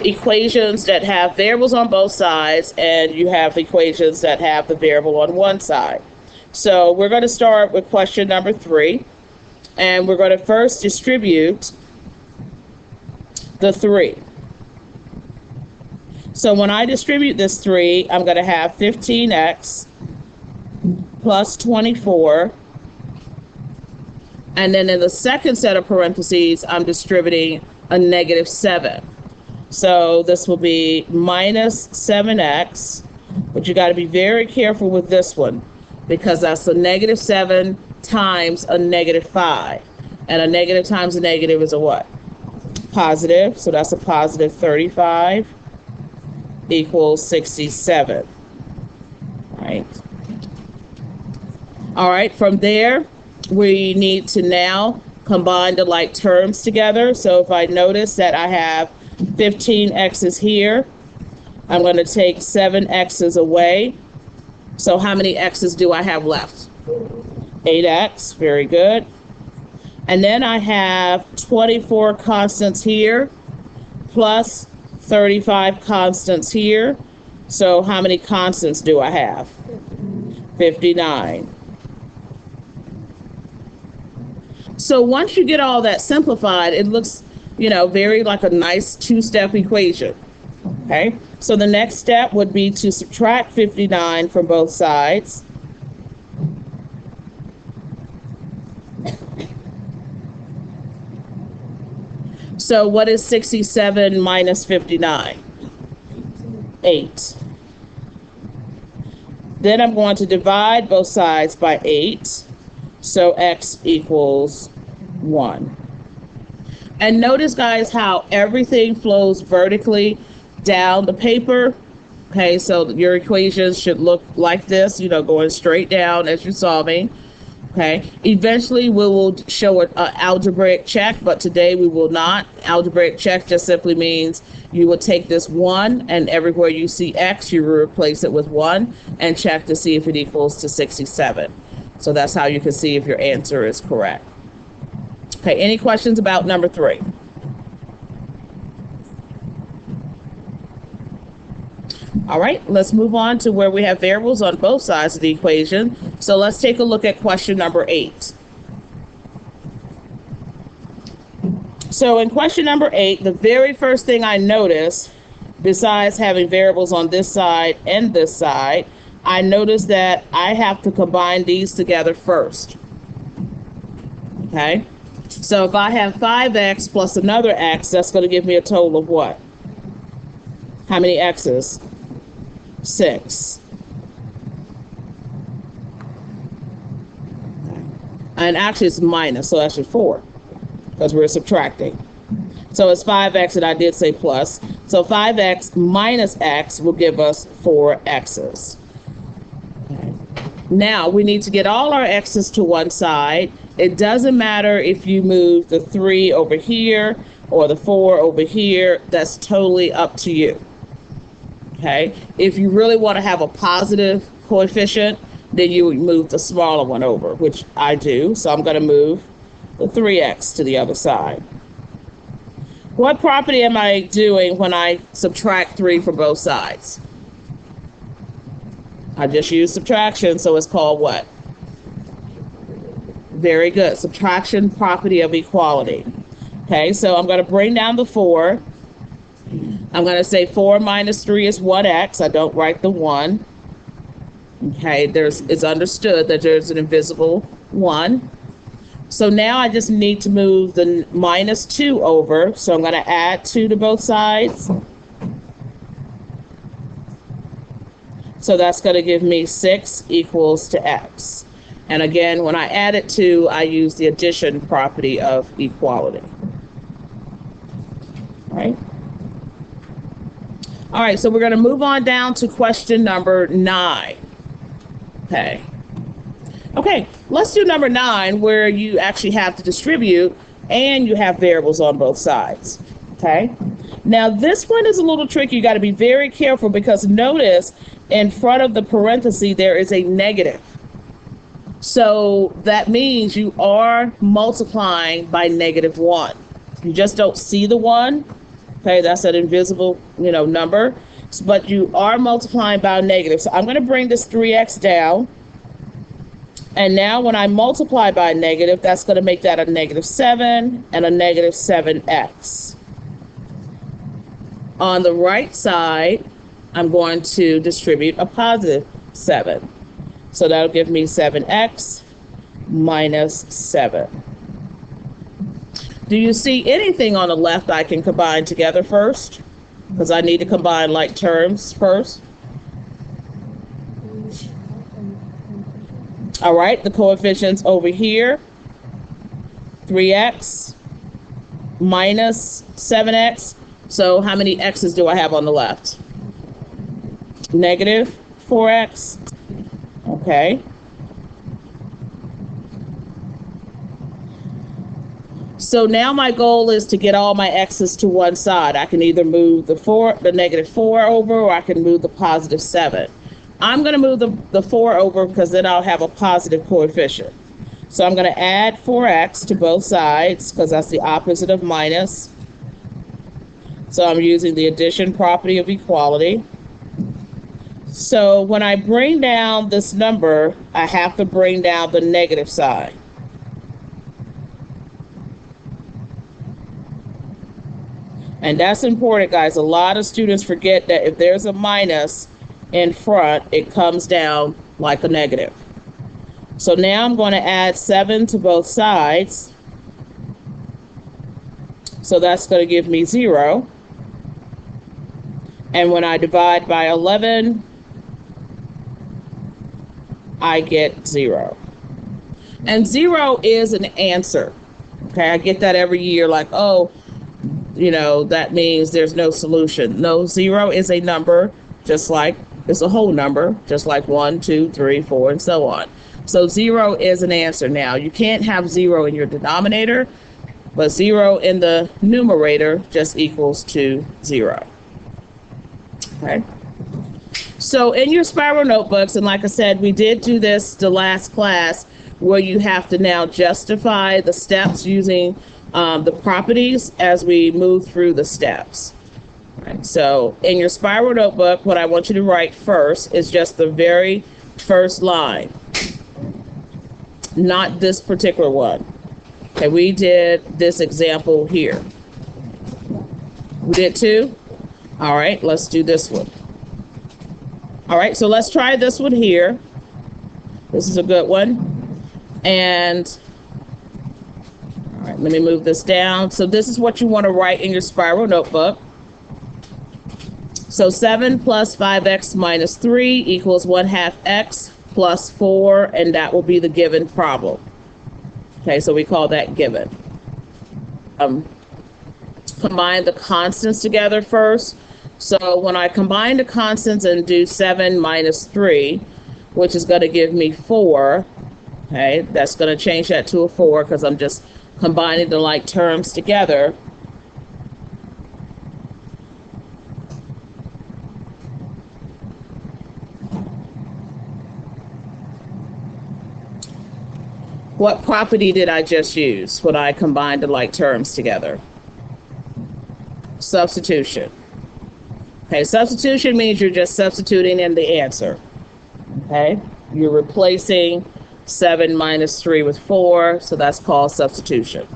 equations that have variables on both sides, and you have equations that have the variable on one side. So we're going to start with question number 3, and we're going to first distribute the 3. So when I distribute this 3, I'm going to have 15x plus 24. And then in the second set of parentheses, I'm distributing a negative 7. So this will be minus 7x, but you got to be very careful with this one because that's a negative 7 times a negative 5. And a negative times a negative is a what? Positive. So that's a positive 35 equals 67. Right. All right, from there, we need to now combine the like terms together. So if I notice that I have 15 x's here, I'm going to take 7 x's away. So how many x's do I have left? 8x, very good. And then I have 24 constants here, plus 35 constants here. So how many constants do I have? 59. So once you get all that simplified, it looks, very like a nice 2-step equation. Okay, so the next step would be to subtract 59 from both sides. So what is 67 minus 59? 8. Then I'm going to divide both sides by 8. So x equals 1. And notice, guys, how everything flows vertically down the paper. Okay, so your equations should look like this, going straight down as you're solving. Okay, eventually we will show an algebraic check, but today we will not. Algebraic check just simply means you will take this 1 and everywhere you see x, you will replace it with 1 and check to see if it equals to 67. So that's how you can see if your answer is correct. Okay, any questions about number 3? All right, let's move on to where we have variables on both sides of the equation. So let's take a look at question number 8. So in question number 8, the very first thing I notice, besides having variables on this side and this side, I notice that I have to combine these together first. Okay, so if I have 5x plus another x, that's going to give me a total of what? How many x's? 6. And actually it's minus, so actually 4, because we're subtracting. So it's 5x, and I did say plus. So 5x minus x will give us 4 x's. Now we need to get all our x's to one side. It doesn't matter if you move the 3 over here or the 4 over here. That's totally up to you. Okay, if you really want to have a positive coefficient, then you would move the smaller one over, which I do. So I'm going to move the 3x to the other side. What property am I doing when I subtract 3 from both sides? I just used subtraction, so it's called what? Very good. Subtraction property of equality. Okay, so I'm going to bring down the 4. I'm going to say 4 minus 3 is 1x. I don't write the 1. Okay, it's understood that there's an invisible 1. So now I just need to move the minus 2 over. So I'm going to add 2 to both sides. So that's going to give me 6 equals to x. And again, when I add it to, I use the addition property of equality. All right. All right, so we're going to move on down to question number 9. Okay. Okay, let's do number 9, where you actually have to distribute and you have variables on both sides. Okay. Now this one is a little tricky. You got to be very careful because notice in front of the parenthesis there is a negative. So that means you are multiplying by -1. You just don't see the 1. Okay, that's an invisible, number, but you are multiplying by a negative. So I'm going to bring this 3x down. And now when I multiply by a negative, that's going to make that a -7 and a -7x. On the right side, I'm going to distribute a +7. So that'll give me 7x minus 7. Do you see anything on the left I can combine together first? Because I need to combine like terms first. All right, the coefficients over here, 3x minus 7x. So how many x's do I have on the left? -4x. Okay. So now my goal is to get all my x's to one side. I can either move the -4 over, or I can move the +7. I'm going to move the 4 over because then I'll have a positive coefficient. So I'm going to add 4x to both sides because that's the opposite of minus. So I'm using the addition property of equality. So when I bring down this number, I have to bring down the negative side. And that's important, guys. A lot of students forget that if there's a minus in front, it comes down like a negative. So now I'm going to add 7 to both sides. So that's going to give me 0. And when I divide by 11, I get 0. And 0 is an answer. Okay, I get that every year, like, oh, that means there's no solution. No, 0 is a number, just like it's a whole number, just like 1, 2, 3, 4, and so on. So 0 is an answer. Now, you can't have 0 in your denominator, but 0 in the numerator just equals to 0. Okay. So in your spiral notebooks, and like I said, we did do this the last class, where you have to now justify the steps using the properties as we move through the steps. Right. So in your spiral notebook, what I want you to write first is just the very first line, not this particular one. Okay, we did this example here. We did 2? All right, let's do this one. All right, so let's try this one here. This is a good one. And all right, let me move this down. So this is what you want to write in your spiral notebook. So 7 plus 5x minus 3 equals 1/2 x plus 4, and that will be the given problem. Okay, so we call that given. Combine the constants together first. So when I combine the constants and do 7 minus 3, which is going to give me 4, okay, that's going to change that to a 4 because I'm just combining the like terms together. What property did I just use when I combined the like terms together? Substitution. Okay, substitution means you're just substituting in the answer. Okay, you're replacing 7 minus 3 with 4, so that's called substitution.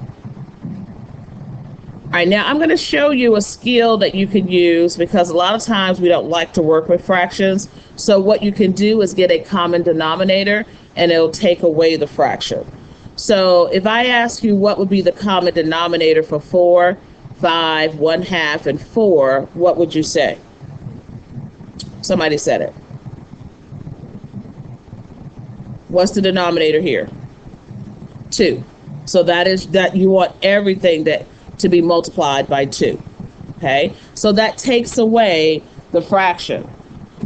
All right, now I'm going to show you a skill that you can use because a lot of times we don't like to work with fractions. So what you can do is get a common denominator and it'll take away the fraction. So if I ask you what would be the common denominator for 4, 5, 1/2, and 4, what would you say? Somebody said it. What's the denominator here? 2. So that is that you want everything to be multiplied by 2. Okay, so that takes away the fraction.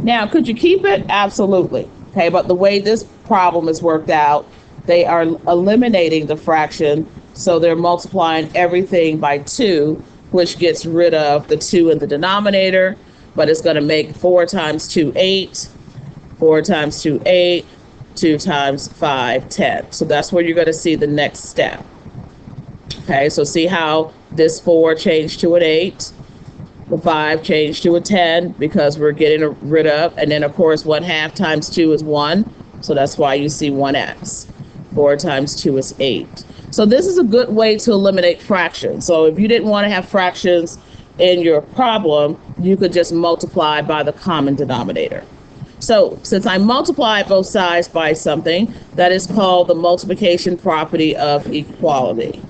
Now, could you keep it? Absolutely. Okay, but the way this problem is worked out, they are eliminating the fraction, so they're multiplying everything by 2, which gets rid of the 2 in the denominator, but it's going to make 4 times 2, 8, 4 times 2, 8, 2 times 5, 10. So that's where you're going to see the next step. Okay, so see how this 4 changed to an 8, The 5 changed to a 10 because we're getting rid of, and then of course 1/2 times 2 is 1, so that's why you see 1x. 4 times 2 is 8. So this is a good way to eliminate fractions. So if you didn't want to have fractions in your problem, you could just multiply by the common denominator. So since I multiplied both sides by something, that is called the multiplication property of equality.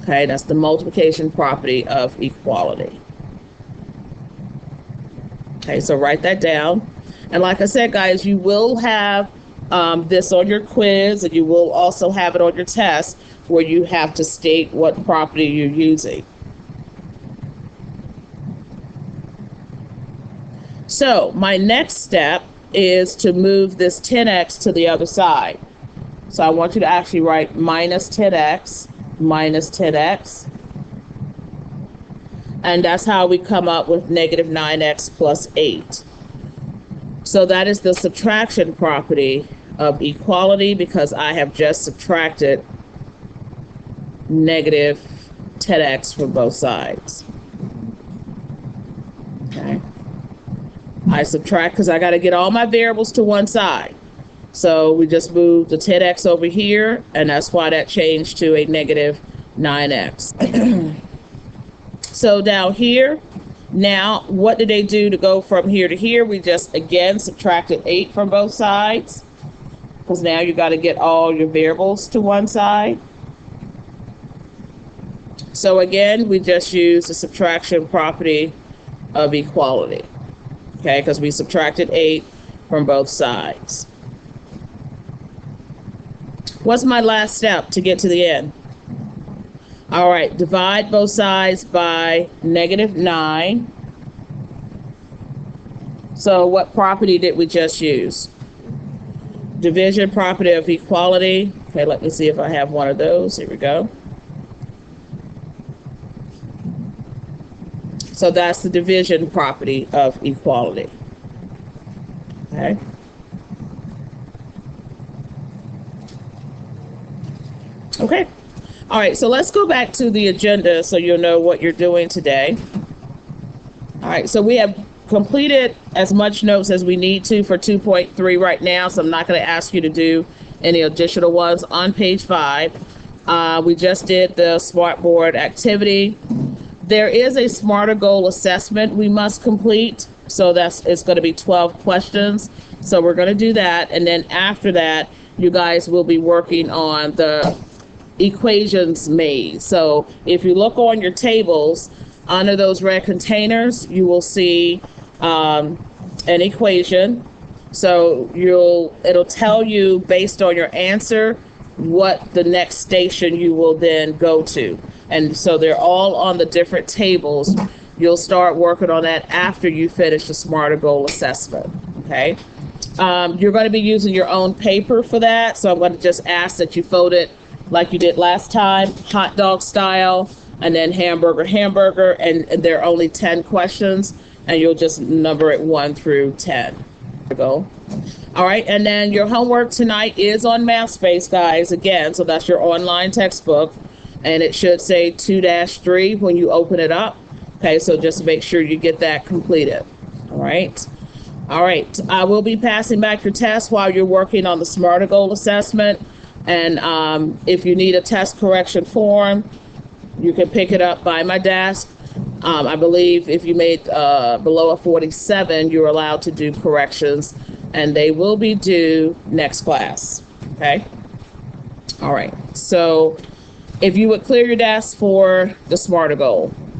Okay, that's the multiplication property of equality. Okay, so write that down. And like I said, guys, you will have this on your quiz, and you will also have it on your test where you have to state what property you're using. So my next step is to move this 10x to the other side. So I want you to actually write minus 10x minus 10x. And that's how we come up with negative 9x plus 8. So that is the subtraction property of equality because I have just subtracted negative 10x from both sides. Okay. I subtract because I got to get all my variables to one side. So we just moved the 10x over here, and that's why that changed to a negative 9x. So down here, now what did they do to go from here to here? We just, again, subtracted 8 from both sides, because now you got to get all your variables to one side. So again, we just use the subtraction property of equality, okay, because we subtracted 8 from both sides. What's my last step to get to the end? All right, divide both sides by negative 9. So what property did we just use? Division property of equality. Okay, let me see if I have one of those. Here we go. So that's the division property of equality. Okay. Okay. All right, so let's go back to the agenda so you'll know what you're doing today. All right, so we have completed as much notes as we need to for 2.3 right now, so I'm not going to ask you to do any additional ones. On page 5, we just did the Smartboard activity. There is a Smarter Goal assessment we must complete, so it's going to be 12 questions. So we're going to do that, and then after that, you guys will be working on the equations made. So if you look on your tables under those red containers, you will see an equation. So it'll tell you based on your answer what the next station you will then go to. And so they're all on the different tables. You'll start working on that after you finish the Smarter Goal assessment. Okay. You're going to be using your own paper for that. So I'm going to just ask that you fold it like you did last time, hot dog style, and then hamburger, and there are only 10 questions, and you'll just number it 1 through 10. Go. All right, and then your homework tonight is on MathSpace, guys, again, so that's your online textbook, and it should say 2-3 when you open it up. Okay, so just make sure you get that completed. All right. All right, I will be passing back your test while you're working on the Smarter Goal assessment. And if you need a test correction form, you can pick it up by my desk. I believe if you made below a 47, you're allowed to do corrections, and they will be due next class. Okay. All right. So if you would clear your desk for the Smarter Goal.